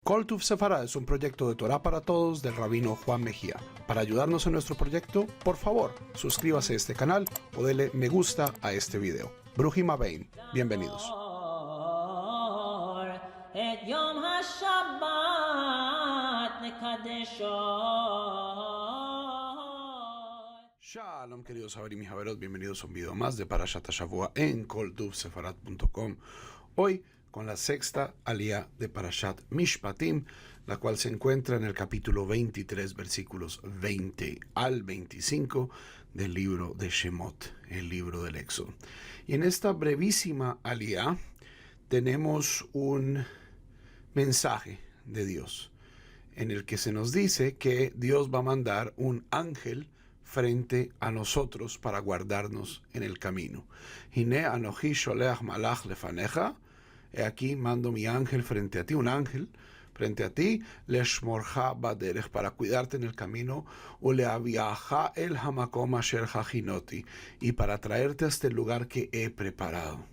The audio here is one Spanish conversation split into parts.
Kol Tuv Sefarad es un proyecto de Torah para Todos del rabino Juan Mejía. Para ayudarnos en nuestro proyecto, por favor, suscríbase a este canal o dele me gusta a este video. Bruhim Habein, bienvenidos. Shalom, queridos Haverim y Haverot, bienvenidos a un video más de Parashat HaShavua en koltuvsefarad.com. Hoy con la sexta aliyah de Parashat Mishpatim, la cual se encuentra en el capítulo 23, versículos 20 al 25 del libro de Shemot, el libro del Éxodo. Y en esta brevísima aliyah tenemos un mensaje de Dios, en el que se nos dice que Dios va a mandar un ángel frente a nosotros para guardarnos en el camino. Hine anochi sholeach malach lefaneja. He aquí mando mi ángel frente a ti, un ángel frente a ti, leshmorcha baderech, para cuidarte en el camino, uleaviaja el hamakom asher hachinoti, y para traerte a este lugar que he preparado.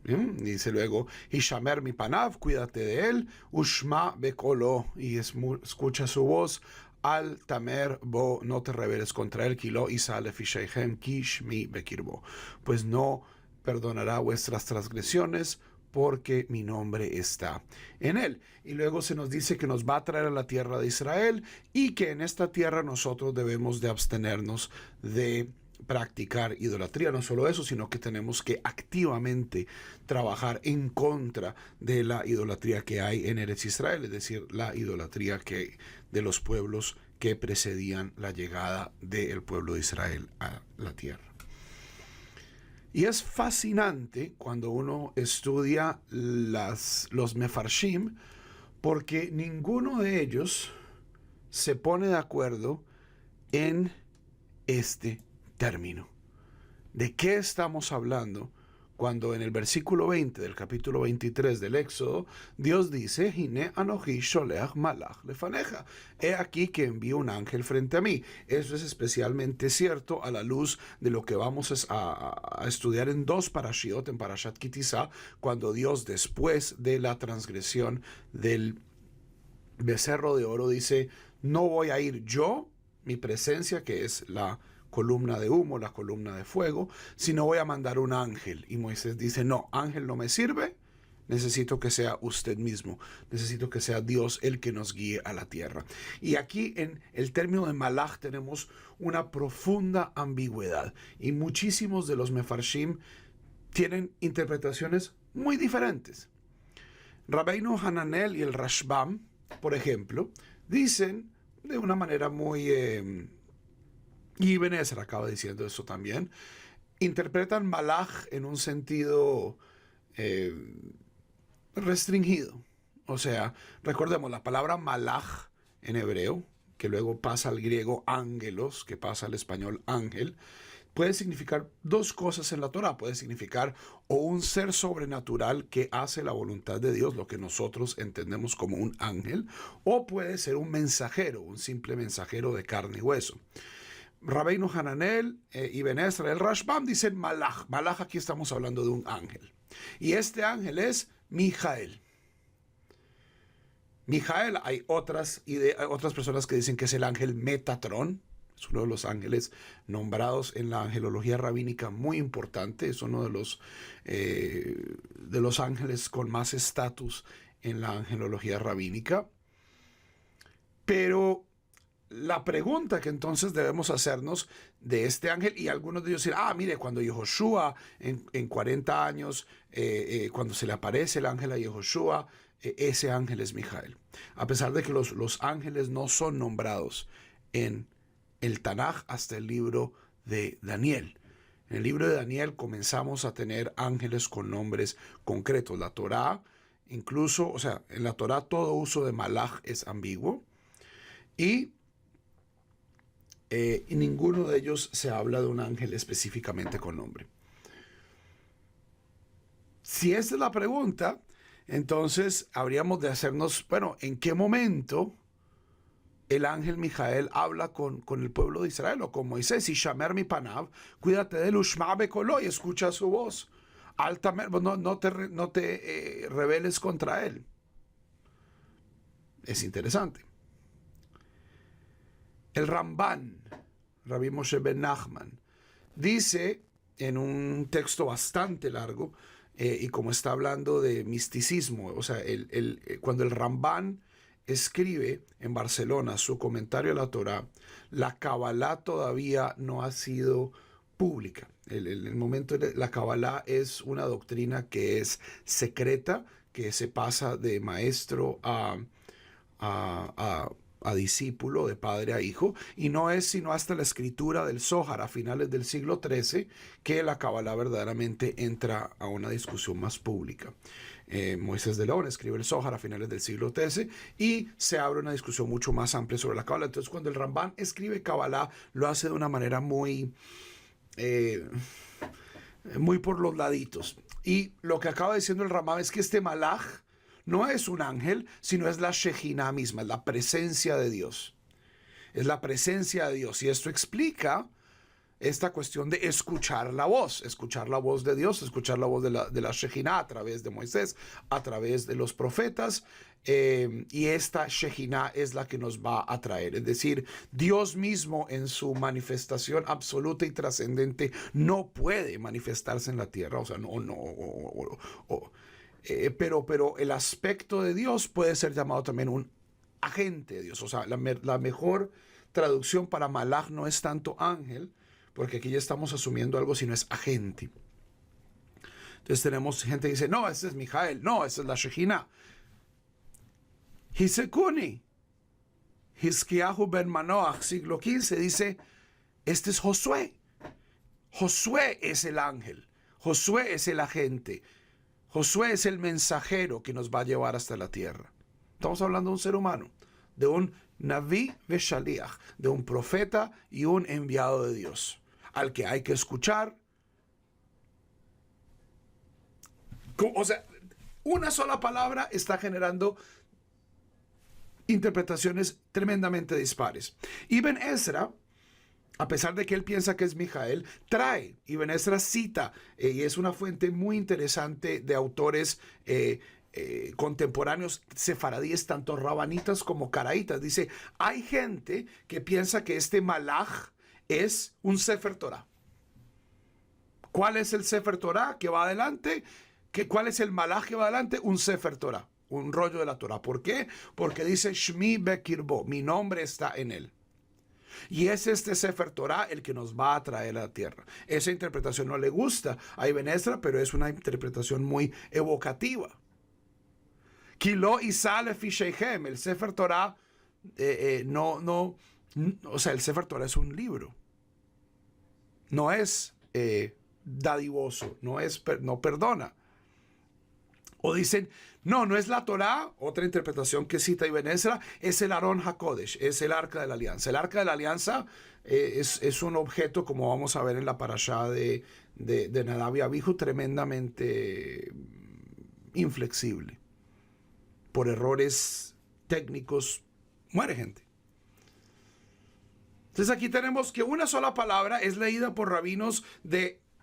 Bien, dice luego, Hishamer mi panav, cuídate de él, ushma bekolo, y escucha su voz, al tamer bo, no te rebeles contra él, kilo isale fisheichem kishmi bekirbo, pues no perdonará vuestras transgresiones, porque mi nombre está en él. Y luego se nos dice que nos va a traer a la tierra de Israel y que en esta tierra nosotros debemos de abstenernos de practicar idolatría. No solo eso, sino que tenemos que activamente trabajar en contra de la idolatría que hay en Eretz Israel, es decir, la idolatría que de los pueblos que precedían la llegada del pueblo de Israel a la tierra. Y es fascinante cuando uno estudia los mefarshim, porque ninguno de ellos se pone de acuerdo en este término. ¿De qué estamos hablando? Cuando en el versículo 20 del capítulo 23 del Éxodo, Dios dice, Hine anochi sholeach malach lefaneja. He aquí que envío un ángel frente a mí. Eso es especialmente cierto a la luz de lo que vamos a estudiar en dos parashiot, en Parashat Ki Tisa, cuando Dios, después de la transgresión del becerro de oro, dice, no voy a ir yo, mi presencia, que es la columna de humo, la columna de fuego, sino voy a mandar un ángel. Y Moisés dice, no, ángel no me sirve, necesito que sea usted mismo, necesito que sea Dios el que nos guíe a la tierra. Y aquí en el término de malach tenemos una profunda ambigüedad, y muchísimos de los mefarshim tienen interpretaciones muy diferentes. Rabbeinu Hananel y el Rashbam, por ejemplo, dicen de una manera muy y Ben Ezra acaba diciendo eso también, interpretan malach en un sentido restringido. O sea, recordemos la palabra malach en hebreo, que luego pasa al griego ángelos, que pasa al español ángel, puede significar dos cosas en la Torah. Puede significar o un ser sobrenatural que hace la voluntad de Dios, lo que nosotros entendemos como un ángel, o puede ser un mensajero, un simple mensajero de carne y hueso. Rabbeinu Hananel y Ben Ezra, el Rashbam, dicen malach. Malach, aquí estamos hablando de un ángel. Y este ángel es Mijael. Mijael, hay otras personas que dicen que es el ángel Metatrón. Es uno de los ángeles nombrados en la angelología rabínica muy importante. Es uno de los ángeles con más estatus en la angelología rabínica. Pero la pregunta que entonces debemos hacernos de este ángel, y algunos de ellos dicen, mire, cuando Yehoshua en 40 años, cuando se le aparece el ángel a Yehoshua, ese ángel es Mijael. A pesar de que los ángeles no son nombrados en el Tanaj hasta el libro de Daniel. En el libro de Daniel comenzamos a tener ángeles con nombres concretos. La Torá, incluso, o sea, en la Torá todo uso de malach es ambiguo, y ninguno de ellos se habla de un ángel específicamente con nombre. Si esta es la pregunta, entonces habríamos de hacernos, bueno, ¿en qué momento el ángel Mijael habla con el pueblo de Israel o con Moisés? Y Shamer mi panav, cuídate de él, ushma bekolo, y escucha su voz. No te rebeles contra él. Es interesante. El Ramban, Rabbi Moshe ben Nachman, dice en un texto bastante largo, y como está hablando de misticismo, o sea, cuando el Ramban escribe en Barcelona su comentario a la Torá, la Kabbalah todavía no ha sido pública. El momento de la Kabbalah es una doctrina que es secreta, que se pasa de maestro a discípulo, de padre a hijo, y no es sino hasta la escritura del Zohar a finales del siglo XIII que la Kabbalah verdaderamente entra a una discusión más pública. Moisés de León escribe el Zohar a finales del siglo XIII y se abre una discusión mucho más amplia sobre la Kabbalah. Entonces, cuando el Ramban escribe Kabbalah, lo hace de una manera muy por los laditos. Y lo que acaba diciendo el Ramban es que este malaj no es un ángel, sino es la Shejina misma, es la presencia de Dios. Es la presencia de Dios. Y esto explica esta cuestión de escuchar la voz de Dios, escuchar la voz de la Shejina a través de Moisés, a través de los profetas. Y esta Shejina es la que nos va a traer. Es decir, Dios mismo en su manifestación absoluta y trascendente no puede manifestarse en la tierra. O sea, pero el aspecto de Dios puede ser llamado también un agente de Dios. O sea, la mejor traducción para malaj no es tanto ángel, porque aquí ya estamos asumiendo algo, sino es agente. Entonces tenemos gente que dice, no, ese es Mijael, no, esa es la Shejina. Hisekuni, Hizkiyahu ben Manoach, siglo XV, dice, este es Josué. Josué es el ángel, Josué es el agente, Josué es el mensajero que nos va a llevar hasta la tierra. Estamos hablando de un ser humano, de un Naví Veshaliach, de un profeta y un enviado de Dios, al que hay que escuchar. O sea, una sola palabra está generando interpretaciones tremendamente dispares. Ibn Ezra, a pesar de que él piensa que es Mijael, trae, Ibn Ezra cita, y es una fuente muy interesante de autores contemporáneos sefaradíes, tanto rabanitas como caraítas. Dice, hay gente que piensa que este malaj es un Sefer Torah. ¿Cuál es el Sefer Torah que va adelante? ¿Cuál es el malaj que va adelante? Un Sefer Torah, un rollo de la Torah. ¿Por qué? Porque dice Shmi Bekirbo, mi nombre está en él. Y es este Sefer Torah el que nos va a traer a la tierra. Esa interpretación no le gusta a Ibn Ezra, pero es una interpretación muy evocativa. Kilo Isale Fisheichem, el Sefer Torah, o sea, el Sefer Torah es un libro. No es dadivoso, no perdona. O dicen, no es la Torá, otra interpretación que cita Ibn Ezra, es el Aron HaKodesh, es el Arca de la Alianza. El Arca de la Alianza es un objeto, como vamos a ver en la parashá de Nadab y Abihu, tremendamente inflexible. Por errores técnicos, muere gente. Entonces aquí tenemos que una sola palabra es leída por rabinos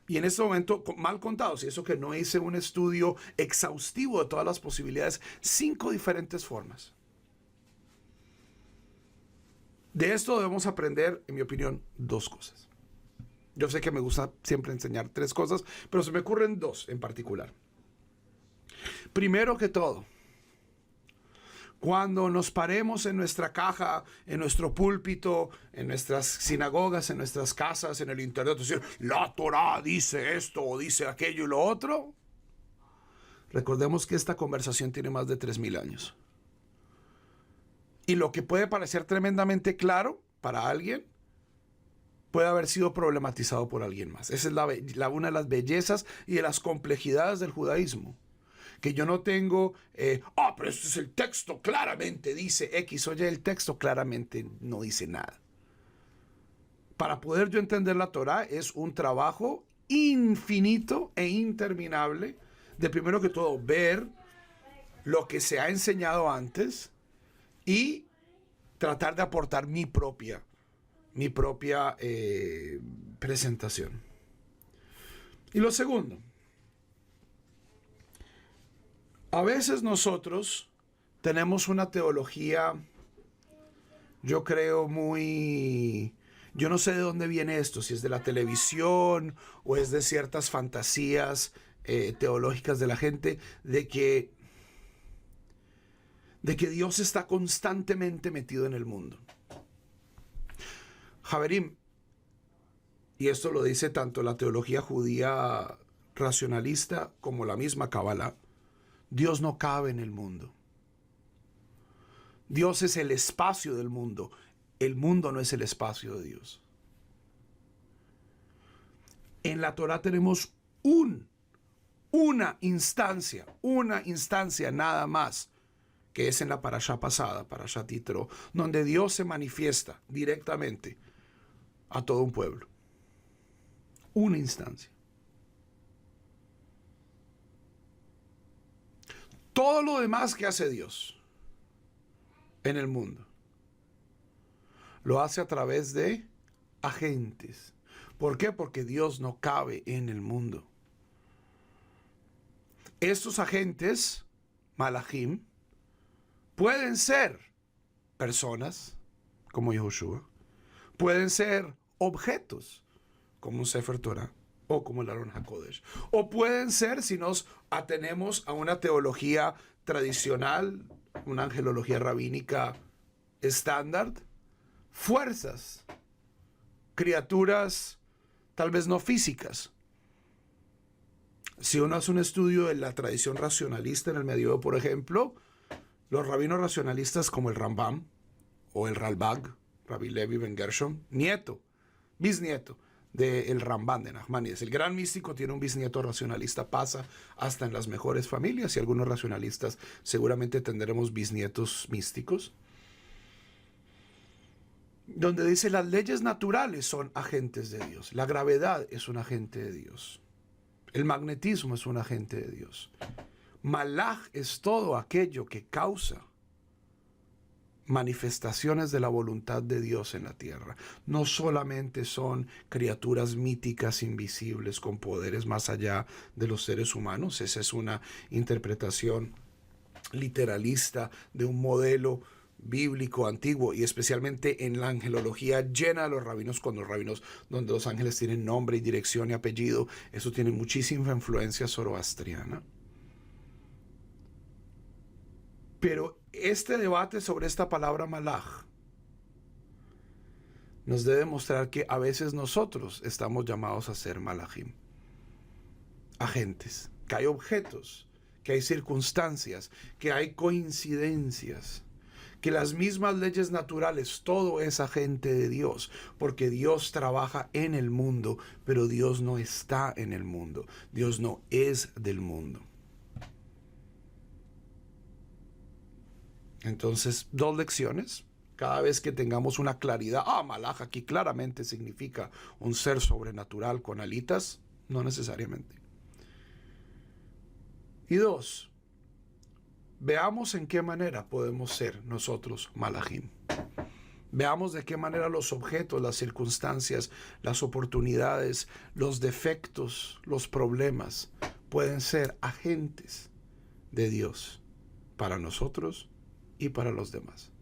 y en este momento mal contados, y eso que no hice un estudio exhaustivo de todas las posibilidades, 5 diferentes formas. De esto debemos aprender, en mi opinión, 2 cosas. Yo sé que me gusta siempre enseñar 3 cosas, pero se me ocurren 2 en particular. Primero que todo, cuando nos paremos en nuestra caja, en nuestro púlpito, en nuestras sinagogas, en nuestras casas, en el internet, decir, la Torá dice esto o dice aquello y lo otro, recordemos que esta conversación tiene más de 3000 años. Y lo que puede parecer tremendamente claro para alguien, puede haber sido problematizado por alguien más. Esa es una de las bellezas y de las complejidades del judaísmo. Que yo no tengo, pero este es el texto, claramente dice X. Oye, el texto claramente no dice nada. Para poder yo entender la Torá es un trabajo infinito e interminable de primero que todo ver lo que se ha enseñado antes y tratar de aportar mi propia presentación. Y lo segundo, a veces nosotros tenemos una teología, yo creo, yo no sé de dónde viene esto, si es de la televisión o es de ciertas fantasías teológicas de la gente, de que Dios está constantemente metido en el mundo. Javerim, y esto lo dice tanto la teología judía racionalista como la misma Kabbalah, Dios no cabe en el mundo. Dios es el espacio del mundo. El mundo no es el espacio de Dios. En la Torah tenemos una instancia nada más, que es en la parashá pasada, parashá Yitro, donde Dios se manifiesta directamente a todo un pueblo. Una instancia. Todo lo demás que hace Dios en el mundo lo hace a través de agentes. ¿Por qué? Porque Dios no cabe en el mundo. Estos agentes, malachim, pueden ser personas, como Yehoshua, pueden ser objetos, como un Sefer Torah, o como el Aron HaKodesh, o pueden ser, si nos atenemos a una teología tradicional, una angelología rabínica estándar, fuerzas, criaturas tal vez no físicas. Si uno hace un estudio de la tradición racionalista en el Medievo, por ejemplo, los rabinos racionalistas como el Rambam o el Ralbag, Rabbi Levi Ben Gershom, bisnieto del Rambam de Nachmanides. El gran místico tiene un bisnieto racionalista, pasa hasta en las mejores familias, y algunos racionalistas seguramente tendremos bisnietos místicos, donde dice las leyes naturales son agentes de Dios, la gravedad es un agente de Dios, el magnetismo es un agente de Dios. Malach es todo aquello que causa manifestaciones de la voluntad de Dios en la tierra. No solamente son criaturas míticas, invisibles, con poderes más allá de los seres humanos. Esa es una interpretación literalista de un modelo bíblico antiguo, y especialmente en la angelología llena de los rabinos, donde los ángeles tienen nombre y dirección y apellido. Eso tiene muchísima influencia zoroastriana. Pero este debate sobre esta palabra malach nos debe mostrar que a veces nosotros estamos llamados a ser malachim, agentes, que hay objetos, que hay circunstancias, que hay coincidencias, que las mismas leyes naturales, todo es agente de Dios, porque Dios trabaja en el mundo, pero Dios no está en el mundo, Dios no es del mundo. Entonces, dos lecciones. Cada vez que tengamos una claridad, malach aquí claramente significa un ser sobrenatural con alitas, no necesariamente. Y dos, veamos en qué manera podemos ser nosotros malachim. Veamos de qué manera los objetos, las circunstancias, las oportunidades, los defectos, los problemas pueden ser agentes de Dios para nosotros y para los demás.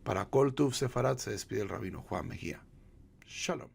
Para Kol Tuv Sefarad se despide el rabino Juan Mejía. Shalom.